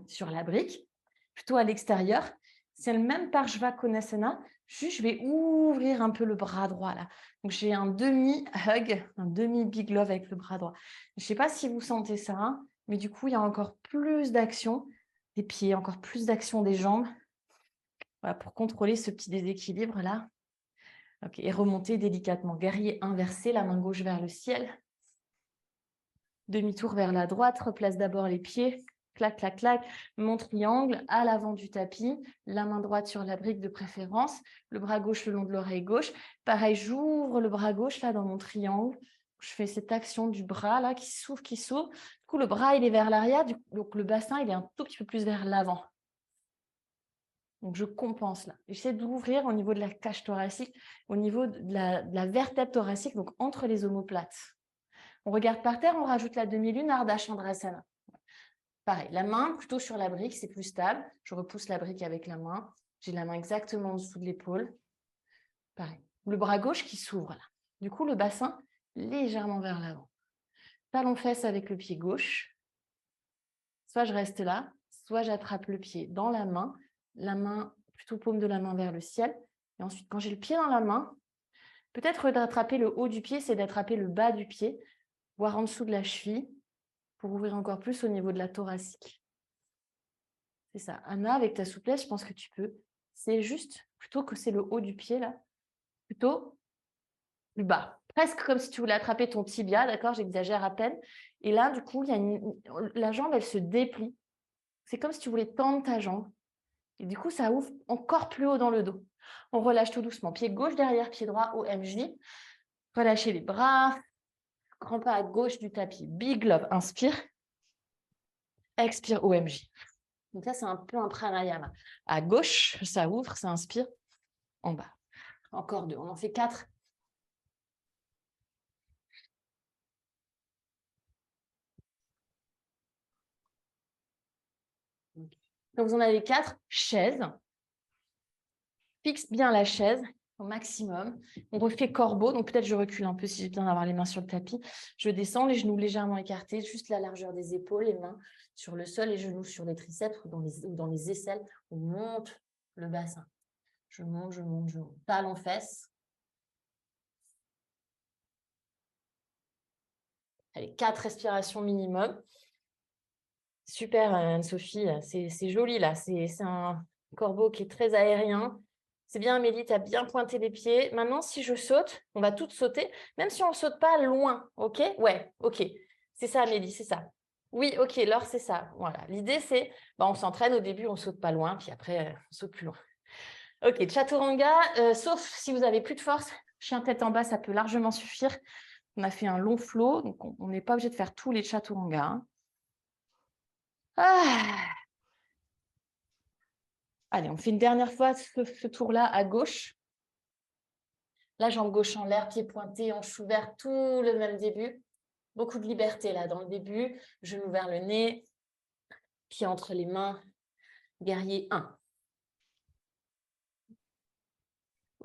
S2: sur la brique, plutôt à l'extérieur. C'est le même Parshva Konasana, juste je vais ouvrir un peu le bras droit là. Donc j'ai un demi-hug, un demi-big love avec le bras droit. Je ne sais pas si vous sentez ça, hein, mais du coup, il y a encore plus d'action des pieds, encore plus d'action des jambes. Voilà, pour contrôler ce petit déséquilibre là. Okay, et remonter délicatement. Guerrier inversé, la main gauche vers le ciel. Demi-tour vers la droite, replace d'abord les pieds. Clac, clac, clac. Mon triangle à l'avant du tapis. La main droite sur la brique de préférence. Le bras gauche le long de l'oreille gauche. Pareil, j'ouvre le bras gauche là dans mon triangle. Je fais cette action du bras là qui s'ouvre, qui s'ouvre. Du coup, le bras, il est vers l'arrière. Donc, le bassin, il est un tout petit peu plus vers l'avant. Donc, je compense là. J'essaie d'ouvrir au niveau de la cage thoracique, au niveau de la vertèbre thoracique, donc entre les omoplates. On regarde par terre, on rajoute la demi-lune, Ardha Chandrasana. Pareil, la main plutôt sur la brique, c'est plus stable. Je repousse la brique avec la main. J'ai la main exactement en dessous de l'épaule. Pareil. Le bras gauche qui s'ouvre là. Du coup, le bassin légèrement vers l'avant. Talon-fesse avec le pied gauche. Soit je reste là, soit j'attrape le pied dans la main plutôt paume de la main vers le ciel. Et ensuite, quand j'ai le pied dans la main, peut-être d'attraper le haut du pied, c'est d'attraper le bas du pied, voire en dessous de la cheville, pour ouvrir encore plus au niveau de la thoracique. C'est ça. Anna, avec ta souplesse, je pense que tu peux. C'est juste, plutôt que c'est le haut du pied, là, plutôt le bas. Presque comme si tu voulais attraper ton tibia, d'accord? J'exagère à peine. Et là, du coup, la jambe, elle se déplie. C'est comme si tu voulais tendre ta jambe. Et du coup, ça ouvre encore plus haut dans le dos. On relâche tout doucement. Pied gauche derrière, pied droit, OMJ. Relâchez les bras. Grand pas à gauche du tapis. Big love. Inspire. Expire, OMJ. Donc ça, c'est un peu un pranayama. À gauche, ça ouvre, ça inspire. En bas. Encore 2. On en fait 4. Quand vous en avez 4, chaise. Fixe bien la chaise au maximum. On refait corbeau, donc peut-être je recule un peu si j'ai besoin d'avoir les mains sur le tapis. Je descends, les genoux légèrement écartés, juste la largeur des épaules, les mains sur le sol, les genoux sur les triceps ou dans les aisselles. On monte le bassin. Je monte, je monte, je monte. Talons fesses. Allez, 4 respirations minimum. Super, Anne-Sophie, c'est joli là. C'est un corbeau qui est très aérien. C'est bien, Amélie, tu as bien pointé les pieds. Maintenant, si je saute, on va toutes sauter, même si on ne saute pas loin, ok? Ouais, ok. C'est ça, Amélie, c'est ça. Oui, ok, Laure, c'est ça. Voilà. L'idée, c'est, on s'entraîne au début, on ne saute pas loin, puis après, on saute plus loin. Ok, Chaturanga, sauf si vous avez plus de force, chien tête en bas, ça peut largement suffire. On a fait un long flow, donc on n'est pas obligé de faire tous les Chaturanga. Hein. Ah. Allez, on fait une dernière fois ce tour-là à gauche. La jambe gauche en l'air, pied pointé, hanche ouverte, tout le même début. Beaucoup de liberté là dans le début. Genou vers le nez, pied entre les mains. Guerrier 1.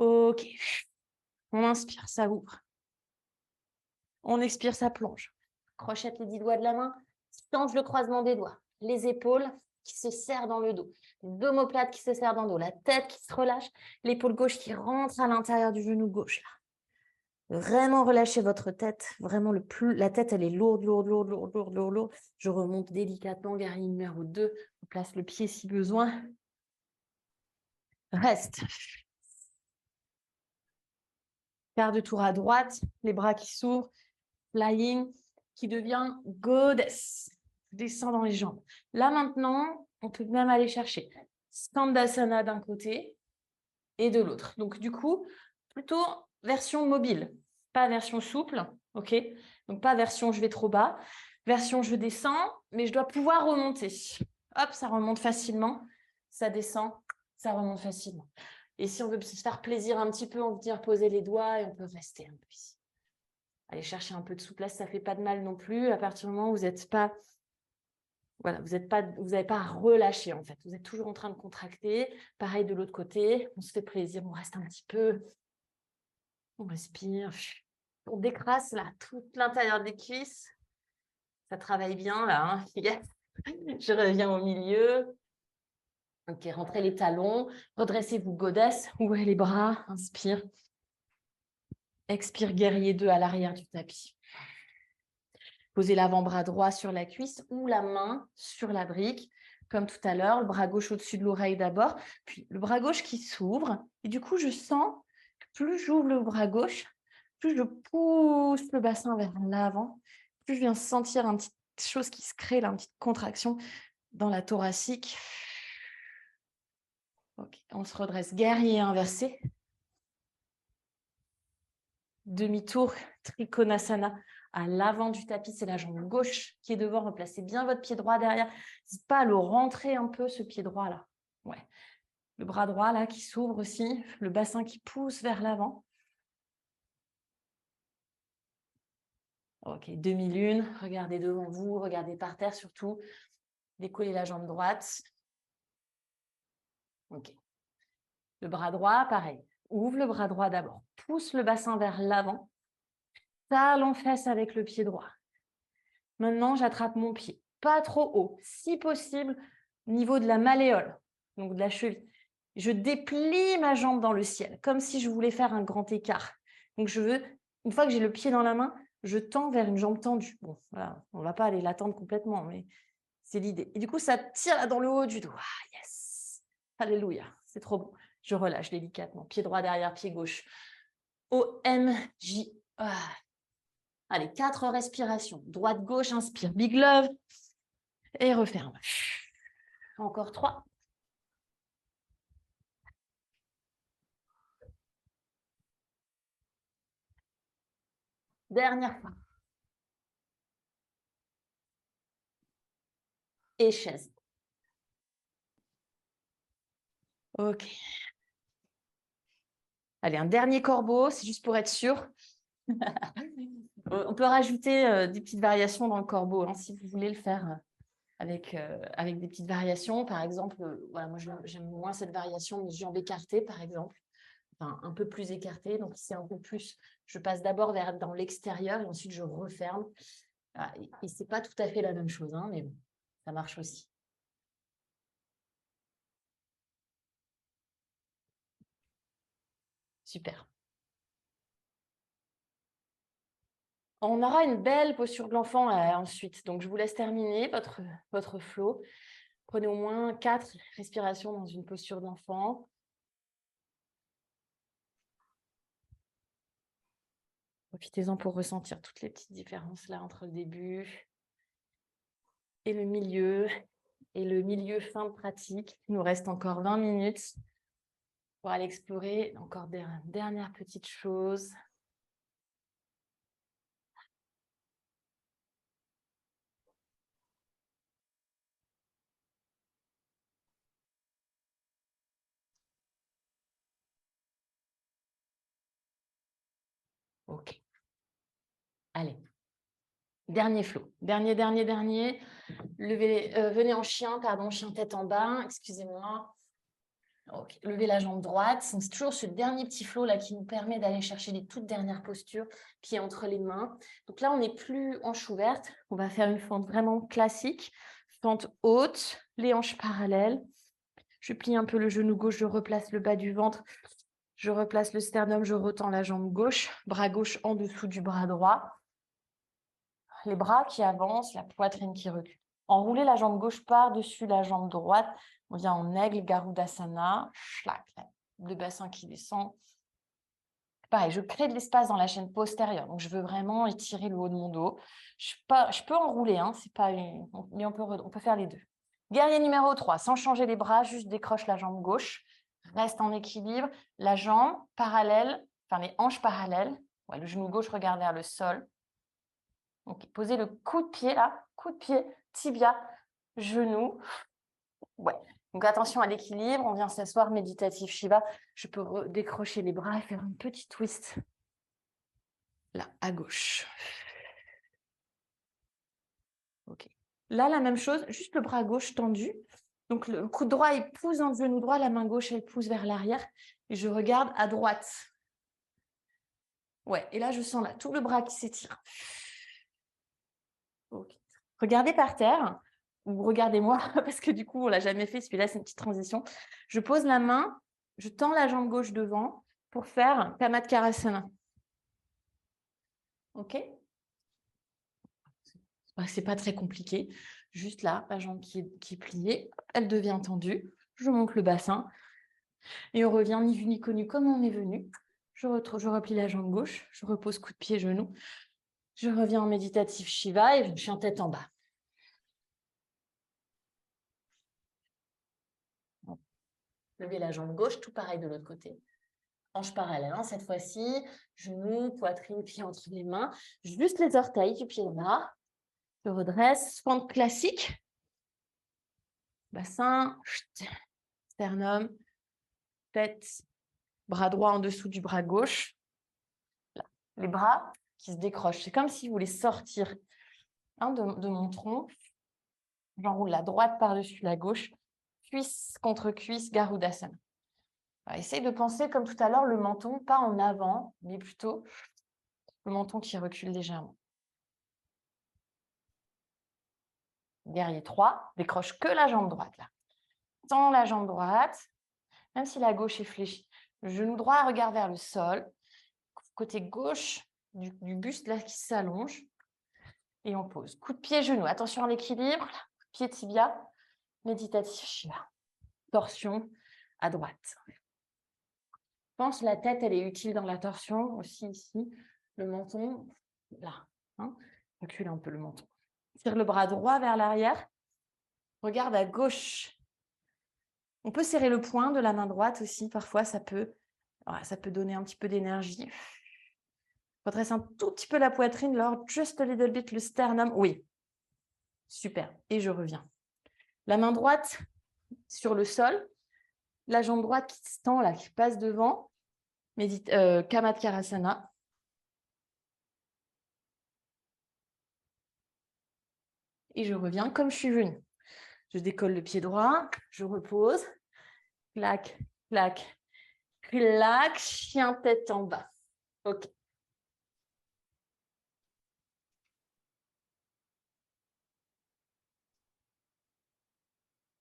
S2: Ok. On inspire, ça ouvre. On expire, ça plonge. Crochette les 10 doigts de la main. Change le croisement des doigts. Les épaules qui se serrent dans le dos. L'omoplate qui se serre dans le dos. La tête qui se relâche. L'épaule gauche qui rentre à l'intérieur du genou gauche. Là. Vraiment relâchez votre tête. Vraiment, la tête, elle est lourde, lourde, lourde, lourde, lourde, lourde, lourde. Je remonte délicatement, guerrier numéro 2. On place le pied si besoin. Reste. Quart de tour à droite. Les bras qui s'ouvrent. Flying qui devient goddess. Descend dans les jambes. Là, maintenant, on peut même aller chercher Skandasana d'un côté et de l'autre. Donc, du coup, plutôt version mobile, pas version souple, ok? Donc, pas version je vais trop bas, version je descends, mais je dois pouvoir remonter. Hop, ça remonte facilement, ça descend, ça remonte facilement. Et si on veut se faire plaisir un petit peu, on peut dire poser les doigts et on peut rester un peu ici. Allez chercher un peu de souplesse, ça ne fait pas de mal non plus. À partir du moment où vous n'êtes pas, voilà, vous n'avez pas à relâcher en fait. Vous êtes toujours en train de contracter. Pareil de l'autre côté, on se fait plaisir, on reste un petit peu, on respire, on décrasse là tout l'intérieur des cuisses. Ça travaille bien là. Hein. Yes. Je reviens au milieu. Ok, rentrez les talons, redressez-vous goddess, ouvrez les bras, inspire. Expire guerrier 2 à l'arrière du tapis. Posez l'avant-bras droit sur la cuisse ou la main sur la brique, comme tout à l'heure, le bras gauche au-dessus de l'oreille d'abord, puis le bras gauche qui s'ouvre. Et du coup, je sens que plus j'ouvre le bras gauche, plus je pousse le bassin vers l'avant, plus je viens sentir une petite chose qui se crée, là, une petite contraction dans la thoracique. Ok, on se redresse, guerrier inversé. Demi-tour, Trikonasana. À l'avant du tapis, c'est la jambe gauche qui est devant. Replacez bien votre pied droit derrière. N'hésitez pas à le rentrer un peu, ce pied droit là. Ouais. Le bras droit là qui s'ouvre aussi. Le bassin qui pousse vers l'avant. Ok, demi-lune. Regardez devant vous, regardez par terre surtout. Décollez la jambe droite. Ok. Le bras droit, pareil. Ouvre le bras droit d'abord. Pousse le bassin vers l'avant. Talon fesse avec le pied droit. Maintenant, j'attrape mon pied. Pas trop haut. Si possible, au niveau de la malléole, donc de la cheville. Je déplie ma jambe dans le ciel, comme si je voulais faire un grand écart. Donc, je veux, une fois que j'ai le pied dans la main, je tends vers une jambe tendue. Bon, voilà, on ne va pas aller la tendre complètement, mais c'est l'idée. Et du coup, ça tire là dans le haut du dos. Ah, yes! Alléluia, c'est trop bon. Je relâche délicatement. Pied droit derrière, pied gauche. OMJ. Ah. Allez, 4 respirations. Droite-gauche, inspire. Big love. Et referme. Encore 3. Dernière fois. Et chaise. Ok. Allez, un dernier corbeau, c'est juste pour être sûr. On peut rajouter des petites variations dans le corbeau, hein, si vous voulez le faire avec des petites variations. Par exemple, voilà, moi j'aime moins cette variation, mais jambes écartées, par exemple. Enfin, un peu plus écartée, donc c'est un peu plus. Je passe d'abord dans l'extérieur et ensuite je referme. Ah, et c'est pas tout à fait la même chose, hein, mais bon, ça marche aussi. Super. On aura une belle posture de l'enfant ensuite. Donc, je vous laisse terminer votre flow. Prenez au moins 4 respirations dans une posture d'enfant. Profitez-en pour ressentir toutes les petites différences là entre le début et le milieu. Et le milieu fin de pratique. Il nous reste encore 20 minutes pour aller explorer encore des dernières petites choses. Ok. Allez. Dernier flow. Dernier. Venez en chien, pardon, chien tête en bas. Excusez-moi. Ok. Levez la jambe droite. C'est toujours ce dernier petit flow là qui nous permet d'aller chercher les toutes dernières postures, pieds entre les mains. Donc là, on n'est plus hanche ouverte. On va faire une fente vraiment classique. Fente haute, les hanches parallèles. Je plie un peu le genou gauche, je replace le bas du ventre. Je replace le sternum, je retends la jambe gauche. Bras gauche en dessous du bras droit. Les bras qui avancent, la poitrine qui recule. Enroulez la jambe gauche par-dessus la jambe droite. On vient en aigle, Garudasana. Schlac, le bassin qui descend. Pareil, je crée de l'espace dans la chaîne postérieure. Donc, je veux vraiment étirer le haut de mon dos. Je peux enrouler, hein, c'est pas mais on peut faire les deux. Guerrier numéro 3, sans changer les bras, juste décroche la jambe gauche. Reste en équilibre. La jambe parallèle, enfin les hanches parallèles. Ouais, le genou gauche regarde vers le sol. Okay. Posez le coup de pied là, coup de pied, tibia, genou. Ouais. Donc attention à l'équilibre, on vient s'asseoir, méditatif Shiva. Je peux décrocher les bras et faire un petit twist. Là, à gauche. Ok. Là, la même chose, juste le bras gauche tendu. Donc le coude droit, il pousse dans le genou droit, la main gauche, elle pousse vers l'arrière. Et je regarde à droite. Ouais, et là, je sens là tout le bras qui s'étire. Ok. Regardez par terre, ou regardez-moi, parce que du coup, on ne l'a jamais fait, celui-là, c'est une petite transition. Je pose la main, je tends la jambe gauche devant pour faire Kamatkarasana. Ok? Ce n'est pas très compliqué. Juste là, la jambe qui est pliée, elle devient tendue. Je monte le bassin et on revient ni vu ni connu comme on est venu. Je replie la jambe gauche, je repose coup de pied, genou. Je reviens en méditatif Shiva et je suis en tête en bas. Levez la jambe gauche, tout pareil de l'autre côté. Hanche parallèle, hein, cette fois-ci. Genoux, poitrine, pied entre les mains. Juste les orteils du pied bas. Je redresse. Fente classique. Bassin, sternum, tête, bras droit en dessous du bras gauche. Là. Les bras qui se décrochent. C'est comme si vous voulez sortir de mon tronc. J'enroule la droite par-dessus la gauche. Cuisse contre cuisse, Garudasana. Essaye de penser comme tout à l'heure le menton, pas en avant, mais plutôt le menton qui recule légèrement. Guerrier 3, décroche que la jambe droite là. Tends la jambe droite, même si la gauche est fléchie. Le genou droit regarde vers le sol. Côté gauche du buste là qui s'allonge. Et on pose. Coup de pied, genou. Attention à l'équilibre. Pied tibia. Méditatif Shiva. Torsion à droite. Je pense que la tête, elle est utile dans la torsion aussi ici. Le menton, là. Hein. Recule un peu le menton. Tire le bras droit vers l'arrière. Regarde à gauche. On peut serrer le poing de la main droite aussi. Parfois, ça peut donner un petit peu d'énergie. Redresse un tout petit peu la poitrine, Lord. Just a little bit, le sternum. Oui. Super. Et je reviens. La main droite sur le sol. La jambe droite qui se tend, là, qui passe devant. Kamatkarasana. Et je reviens comme je suis venue. Je décolle le pied droit, je repose. Clac, clac, clac, chien tête en bas. Ok.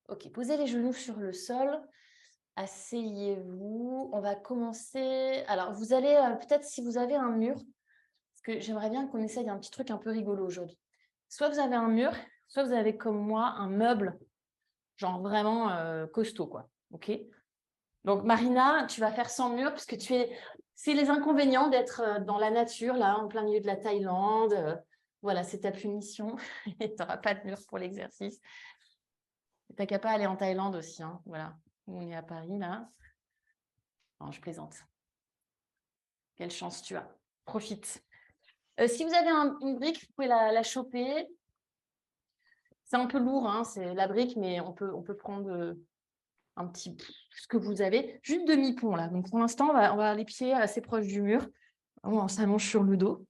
S2: Ok, posez les genoux sur le sol. Asseyez-vous. On va commencer. Alors, vous allez peut-être si vous avez un mur, parce que j'aimerais bien qu'on essaye un petit truc un peu rigolo aujourd'hui. Soit vous avez un mur, soit vous avez comme moi un meuble, genre vraiment costaud, quoi. Ok. Donc, Marina, tu vas faire sans mur parce que c'est les inconvénients d'être dans la nature, là, en plein milieu de la Thaïlande. Voilà, c'est ta punition. Et tu n'auras pas de mur pour l'exercice. Tu n'as qu'à pas aller en Thaïlande aussi. Hein. Voilà, on est à Paris, là. Non, je plaisante. Quelle chance tu as. Profite. Si vous avez une brique, vous pouvez la choper. C'est un peu lourd, hein, c'est la brique, mais on peut prendre un petit ce que vous avez. Juste demi-pont, là. Donc, pour l'instant, on va les pieds assez proches du mur. On s'allonge sur le dos.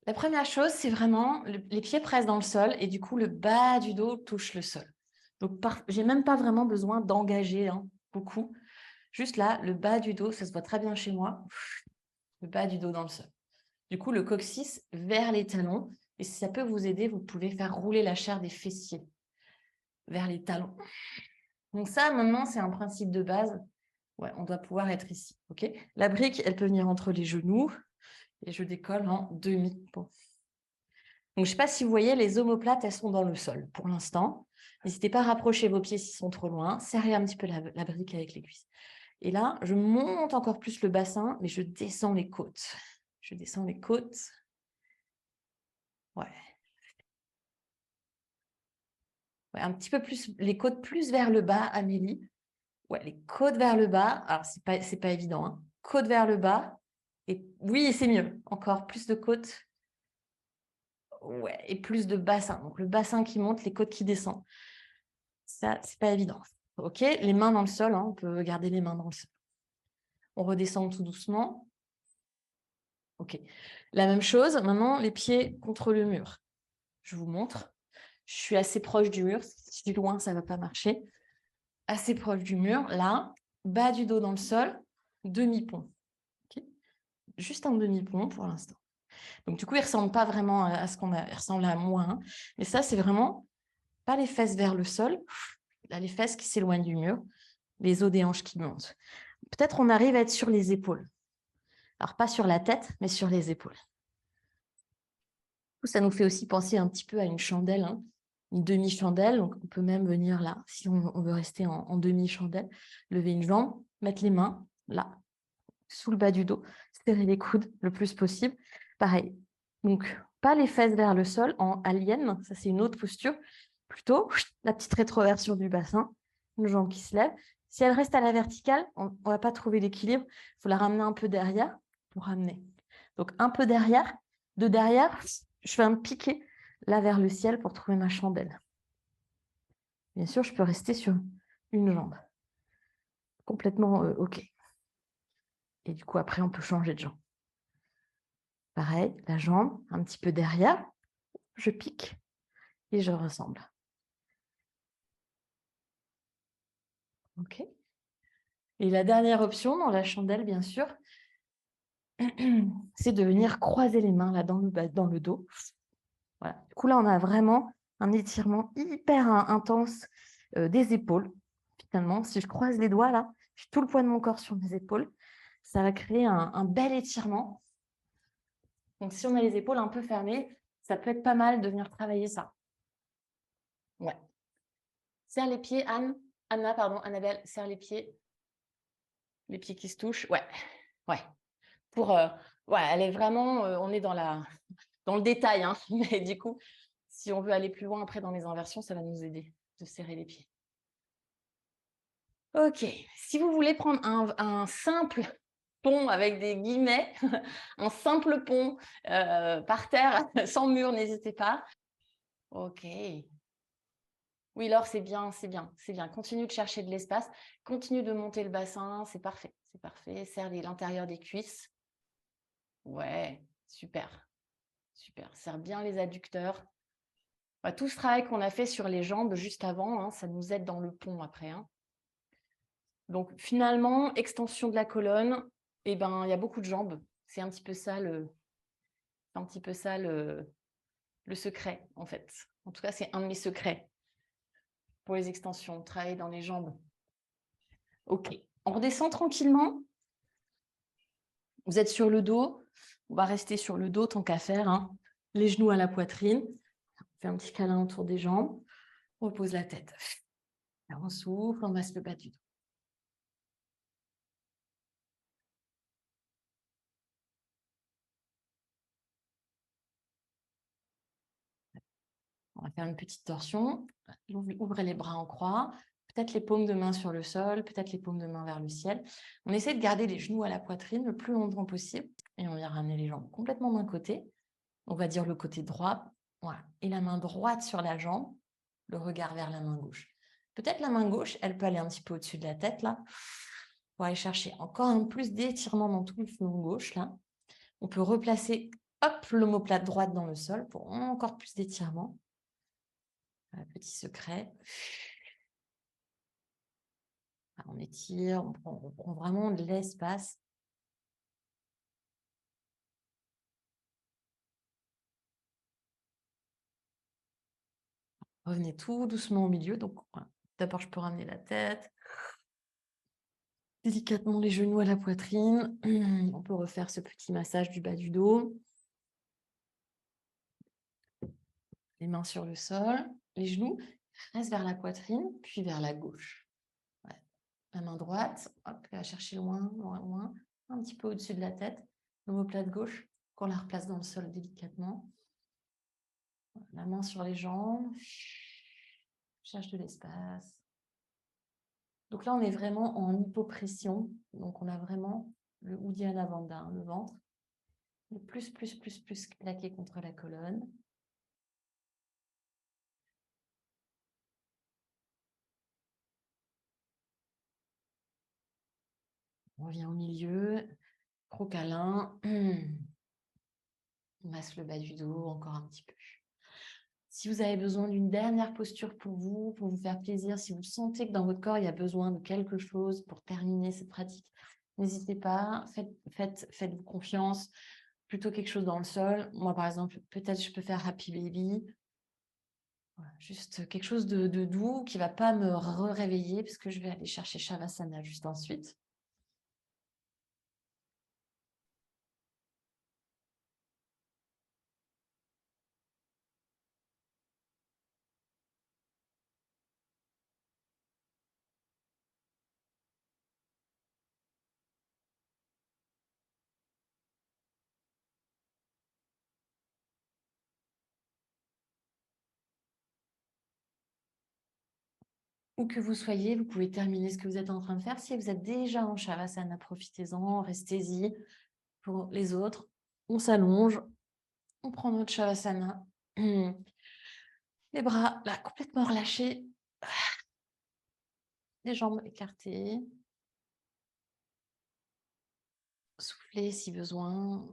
S2: La première chose, c'est vraiment les pieds pressent dans le sol et du coup, le bas du dos touche le sol. Donc, j'ai même pas vraiment besoin d'engager beaucoup. Juste là, le bas du dos, ça se voit très bien chez moi. Le bas du dos dans le sol. Du coup, le coccyx vers les talons. Et si ça peut vous aider, vous pouvez faire rouler la chair des fessiers vers les talons. Donc ça, maintenant, c'est un principe de base. Ouais, on doit pouvoir être ici. Ok. La brique, elle peut venir entre les genoux. Et je décolle en demi-pont. Donc, je ne sais pas si vous voyez, les omoplates, elles sont dans le sol pour l'instant. N'hésitez pas à rapprocher vos pieds s'ils sont trop loin. Serrez un petit peu la brique avec les cuisses. Et là, je monte encore plus le bassin, mais je descends les côtes. Je descends les côtes. Ouais. Ouais, un petit peu plus, les côtes plus vers le bas, Amélie. Ouais, les côtes vers le bas. Alors, c'est pas évident. Hein. Côtes vers le bas. Et oui, c'est mieux. Encore plus de côtes. Ouais, et plus de bassin. Donc, le bassin qui monte, les côtes qui descendent. Ça, c'est pas évident. OK, les mains dans le sol. On peut garder les mains dans le sol. On redescend tout doucement. OK. La même chose. Maintenant, les pieds contre le mur. Je vous montre. Je suis assez proche du mur. Si je suis loin, ça ne va pas marcher. Assez proche du mur. Là, bas du dos dans le sol, demi-pont. Okay. Juste un demi-pont pour l'instant. Donc, du coup, il ne ressemble pas vraiment à ce qu'on a. Il ressemble à moins. Hein. Mais ça, c'est vraiment pas les fesses vers le sol. Là, les fesses qui s'éloignent du mur. Les os des hanches qui montent. Peut-être on arrive à être sur les épaules. Alors, pas sur la tête, mais sur les épaules. Ça nous fait aussi penser un petit peu à une chandelle, hein, une demi-chandelle. Donc, on peut même venir là, si on veut rester en demi-chandelle, lever une jambe, mettre les mains là, sous le bas du dos, serrer les coudes le plus possible. Pareil. Donc, pas les fesses vers le sol en alien, ça c'est une autre posture. Plutôt la petite rétroversion du bassin, une jambe qui se lève. Si elle reste à la verticale, on ne va pas trouver l'équilibre. Il faut la ramener un peu derrière pour ramener. Donc, un peu derrière. De derrière, je fais un piqué là vers le ciel pour trouver ma chandelle. Bien sûr, je peux rester sur une jambe. Complètement OK. Et du coup, après, on peut changer de jambe. Pareil, la jambe, un petit peu derrière. Je pique et je ressemble. OK. Et la dernière option dans la chandelle, bien sûr, c'est de venir croiser les mains là dans le dos. Voilà. Du coup, là, on a vraiment un étirement hyper intense des épaules. Finalement, si je croise les doigts, là, j'ai tout le poids de mon corps sur mes épaules. Ça va créer un bel étirement. Donc, si on a les épaules un peu fermées, ça peut être pas mal de venir travailler ça. Ouais. Serre les pieds, Annabelle, serre les pieds qui se touchent. Ouais, ouais. Pour, ouais, elle est vraiment, on est dans le détail, hein. Mais du coup, si on veut aller plus loin après dans les inversions, ça va nous aider de serrer les pieds. OK. Si vous voulez prendre un simple pont avec des guillemets, un simple pont par terre, sans mur, n'hésitez pas. OK. Oui, Laure, c'est bien, c'est bien, c'est bien. Continue de chercher de l'espace, continue de monter le bassin, c'est parfait, c'est parfait. Serre l'intérieur des cuisses. Ouais, super, super. Serre bien les adducteurs. Bah, tout ce travail qu'on a fait sur les jambes juste avant, hein, ça nous aide dans le pont après. Hein. Donc finalement, extension de la colonne, eh ben, il y a beaucoup de jambes. C'est un petit peu ça le secret, en fait. En tout cas, c'est un de mes secrets pour les extensions, travailler dans les jambes. OK. On redescend tranquillement. Vous êtes sur le dos. On va rester sur le dos tant qu'à faire. Hein. Les genoux à la poitrine. On fait un petit câlin autour des jambes. On repose la tête. Là, on souffle, on masse le bas du dos. On va faire une petite torsion. Ouvrez les bras en croix. Peut-être les paumes de main sur le sol, peut-être les paumes de main vers le ciel. On essaie de garder les genoux à la poitrine le plus longtemps possible. Et on vient ramener les jambes complètement d'un côté. On va dire le côté droit. Voilà. Et la main droite sur la jambe, le regard vers la main gauche. Peut-être la main gauche, elle peut aller un petit peu au-dessus de la tête, là. Pour aller chercher encore un plus d'étirement dans tout le flanc gauche, là. On peut replacer, hop, l'omoplate droite dans le sol pour encore plus d'étirement. Petit secret. On étire, on prend vraiment de l'espace. Revenez tout doucement au milieu. Donc, voilà. D'abord, je peux ramener la tête, délicatement les genoux à la poitrine. On peut refaire ce petit massage du bas du dos. Les mains sur le sol, les genoux restent vers la poitrine, puis vers la gauche. Ouais. La main droite, hop, elle va chercher loin, loin, loin, un petit peu au-dessus de la tête. L'omoplate gauche, qu'on la replace dans le sol délicatement. La main sur les jambes, cherche de l'espace. Donc là, on est vraiment en hypopression. Donc, on a vraiment le Uddiyana Bandha, le ventre, le plus plaqué contre la colonne. On revient au milieu, trop câlin. On masse le bas du dos encore un petit peu. Si vous avez besoin d'une dernière posture pour vous faire plaisir, si vous sentez que dans votre corps, il y a besoin de quelque chose pour terminer cette pratique, n'hésitez pas, faites-vous confiance, plutôt quelque chose dans le sol. Moi, par exemple, peut-être je peux faire Happy Baby. Voilà, juste quelque chose de doux qui ne va pas me réveiller parce que je vais aller chercher Shavasana juste ensuite. Où que vous soyez, vous pouvez terminer ce que vous êtes en train de faire. Si vous êtes déjà en Shavasana, profitez-en, restez-y. Pour les autres, on s'allonge, on prend notre Shavasana. Les bras là complètement relâchés, les jambes écartées. Soufflez si besoin.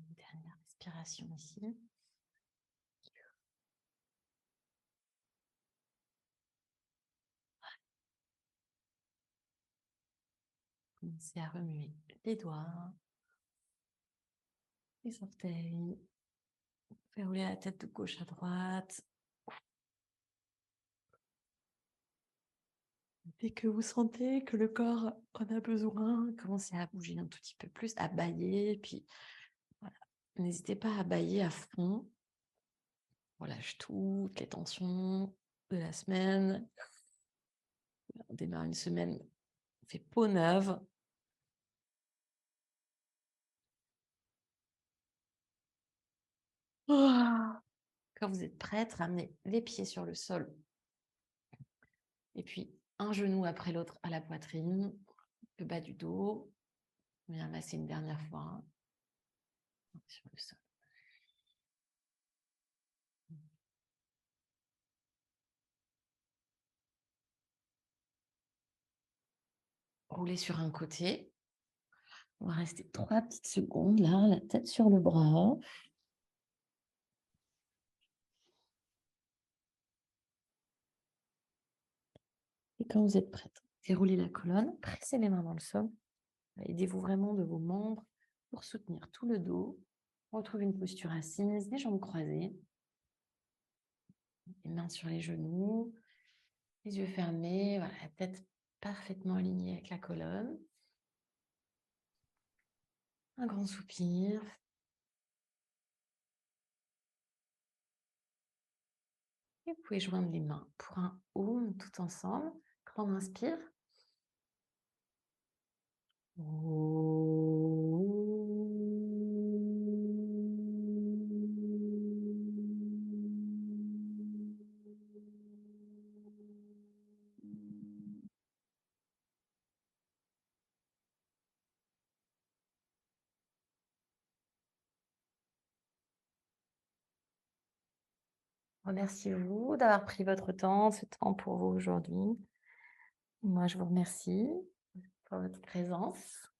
S2: Une dernière respiration ici. Commencez à remuer les doigts, les orteils, faire rouler la tête de gauche à droite. Dès que vous sentez que le corps en a besoin, commencez à bouger un tout petit peu plus, à bâiller. Puis voilà, n'hésitez pas à bâiller à fond. On lâche toutes les tensions de la semaine. On démarre une semaine, on fait peau neuve. Ah. Quand vous êtes prête, ramenez les pieds sur le sol. Et puis, un genou après l'autre à la poitrine, le bas du dos. On vient masser une dernière fois sur le sol. Roulez sur un côté. On va rester 3 petites secondes là, la tête sur le bras. Et quand vous êtes prête, déroulez la colonne, pressez les mains dans le sol. Aidez-vous vraiment de vos membres pour soutenir tout le dos. Retrouvez une posture assise, les jambes croisées. Les mains sur les genoux, les yeux fermés, voilà, la tête parfaitement alignée avec la colonne. Un grand soupir. Et vous pouvez joindre les mains pour un Om tout ensemble. Grand inspire. Remerciez-vous d'avoir pris votre temps, ce temps pour vous aujourd'hui. Moi, je vous remercie pour votre présence.